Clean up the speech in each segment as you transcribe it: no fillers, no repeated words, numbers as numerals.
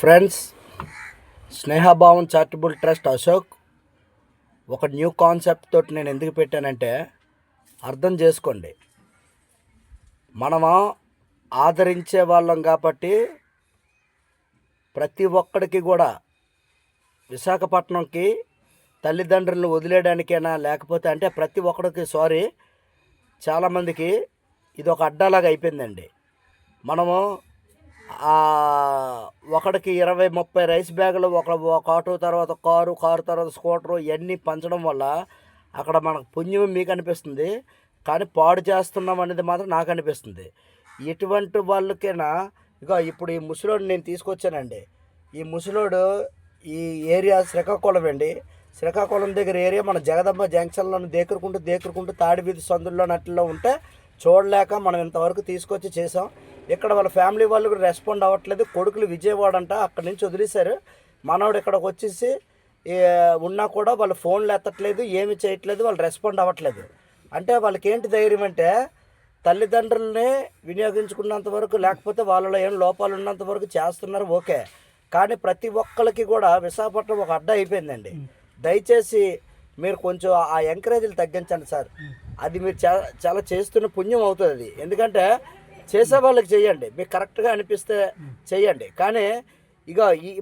Friends, స్నేహభావం charitable trust Ashok ఒక new concept తోటి నేను ఎందుకు పెట్టానంటే, అర్థం చేసుకోండి. మనము ఆదరించే వాళ్ళం కాబట్టి ప్రతి ఒక్కడికి కూడా విశాఖపట్నంకి తల్లిదండ్రులను వదిలేయడానికైనా లేకపోతే అంటే ప్రతి ఒక్కడికి చాలామందికి ఇది ఒక అడ్డాలాగా అయిపోయిందండి. మనము ఒకడికి 20-30 రైస్ బ్యాగులు, ఒక ఆటో, తర్వాత కారు తర్వాత స్కూటరు ఇవన్నీ పంచడం వల్ల అక్కడ మనకు పుణ్యం మీకు అనిపిస్తుంది, కానీ పాడు చేస్తున్నాం అనేది మాత్రం నాకు అనిపిస్తుంది. ఎటువంటి వాళ్ళకైనా ఇప్పుడు ఈ ముసలోడు నేను తీసుకొచ్చానండి. ఈ ముసలోడు ఈ ఏరియా శ్రీకాకుళం అండి. శ్రీకాకుళం దగ్గర ఏరియా మన జగదంబ జంక్షన్లో దేకురుకుంటూ తాడి వీధి సందుల్లో నట్లో ఉంటే చూడలేక మనం ఇంతవరకు తీసుకొచ్చి చేసాం. ఇక్కడ వాళ్ళ ఫ్యామిలీ వాళ్ళు కూడా రెస్పాండ్ అవ్వట్లేదు. కొడుకులు విజయవాడ అంట, అక్కడి నుంచి వదిలేశారు. మనోడు ఇక్కడికి వచ్చేసి ఉన్నా కూడా వాళ్ళు ఫోన్లు ఎత్తట్లేదు, ఏమి చేయట్లేదు, వాళ్ళు రెస్పాండ్ అవ్వట్లేదు. అంటే వాళ్ళకి ఏంటి ధైర్యం అంటే, తల్లిదండ్రులని వినియోగించుకున్నంత వరకు లేకపోతే వాళ్ళలో ఏం లోపాలు ఉన్నంత వరకు చేస్తున్నారు, ఓకే. కానీ ప్రతి ఒక్కరికి కూడా విశాఖపట్నం ఒక అడ్డ అయిపోయిందండి. దయచేసి మీరు కొంచెం ఆ ఎంకరేజ్లు తగ్గించండి సార్. అది మీరు చాలా చేస్తున్న పుణ్యం అవుతుంది అది. ఎందుకంటే చేసే వాళ్ళకి చేయండి, మీకు కరెక్ట్గా అనిపిస్తే చేయండి. కానీ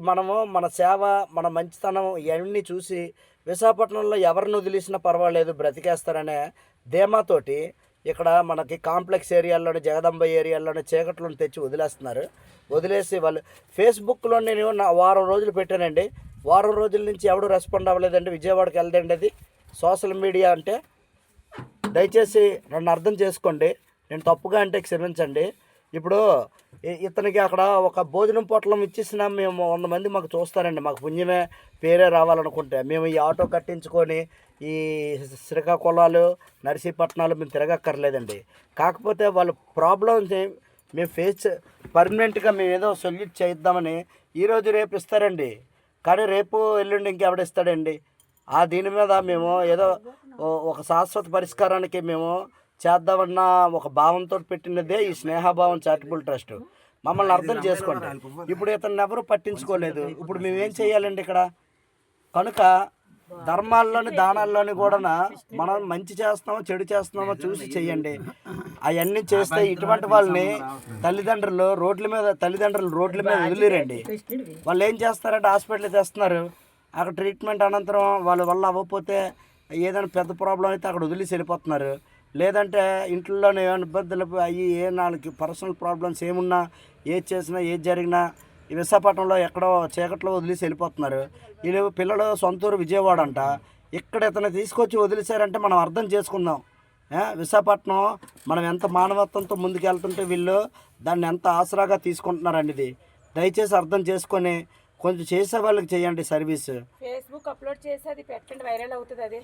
మనము మన సేవ, మన మంచితనం ఇవన్నీ చూసి విశాఖపట్నంలో ఎవరిని వదిలేసినా పర్వాలేదు, బ్రతికేస్తారనే ధీమాతోటి ఇక్కడ మనకి కాంప్లెక్స్ ఏరియాల్లోని, జగదంబ ఏరియాల్లోని చీకట్లను తెచ్చి వదిలేసి వాళ్ళు ఫేస్బుక్లో నేను వారం రోజులు పెట్టానండి. వారం రోజుల నుంచి ఎవడు రెస్పాండ్ అవ్వలేదండి. విజయవాడకి వెళ్దండి అది సోషల్ మీడియా అంటే. దయచేసి నన్ను అర్థం చేసుకోండి, నేను తప్పుగా అంటే క్షమించండి. ఇప్పుడు ఇతనికి అక్కడ ఒక భోజనం పొట్లం ఇచ్చేసినా మేము 100 మంది మాకు చూస్తారండి, మాకు పుణ్యమే పేరే రావాలనుకుంటే మేము ఈ ఆటో కట్టించుకొని ఈ శ్రీకాకుళాలు, నర్సీపట్నాలు మేము తిరగక్కర్లేదండి. కాకపోతే వాళ్ళ ప్రాబ్లమ్స్ మేము ఫేస్ పర్మనెంట్గా మేము ఏదో సొల్యూట్ చేద్దామని ఈరోజు రేపు ఇస్తారండి, కానీ రేపు ఎల్లుండి ఇంకెవడిస్తాడండి. దీని మీద మేము ఏదో ఒక శాశ్వత పరిష్కారానికి మేము చేద్దామన్న ఒక భావంతో పెట్టినదే ఈ స్నేహభావం చారిటబుల్ ట్రస్ట్. మమ్మల్ని అర్థం చేసుకోండి. ఇప్పుడు ఇతను ఎవరు పట్టించుకోలేదు. ఇప్పుడు మేమేం చేయాలండి ఇక్కడ? కనుక ధర్మాల్లోని, దానాల్లోని కూడా మనం మంచి చేస్తున్నామో చెడు చేస్తున్నామో చూసి చెయ్యండి. అవన్నీ చేస్తే ఇటువంటి వాళ్ళని తల్లిదండ్రులు రోడ్ల మీద వదిలేరండి. వాళ్ళు ఏం చేస్తారంటే హాస్పిటల్ తెస్తున్నారు, అక్కడ ట్రీట్మెంట్ అనంతరం వాళ్ళ వల్ల అవ్వకపోతే ఏదైనా పెద్ద ప్రాబ్లం అయితే అక్కడ వదిలేసి వెళ్ళిపోతున్నారు. లేదంటే ఇంట్లోనే ఏమైనా ఇబ్బందులు అయ్యి నాలుగు పర్సనల్ ప్రాబ్లమ్స్ ఏమున్నా, ఏది చేసినా ఏది జరిగినా ఈ విశాఖపట్నంలో ఎక్కడో చీకట్లో వదిలేసి వెళ్ళిపోతున్నారు. వీళ్ళు పిల్లలు సొంతూరు విజయవాడ అంట, ఇక్కడ ఇతను తీసుకొచ్చి వదిలేశారంటే మనం అర్థం చేసుకుందాం. విశాఖపట్నం మనం ఎంత మానవత్వంతో ముందుకెళ్తుంటే వీళ్ళు దాన్ని ఎంత ఆసరాగా తీసుకుంటున్నారండి. ఇది దయచేసి అర్థం చేసుకొని కొంచెం చేసే వాళ్ళకి చేయండి సర్వీస్. ఫేస్బుక్ అప్లోడ్ చేసి అది పెట్టండి, వైరల్ అవుతుంది అది.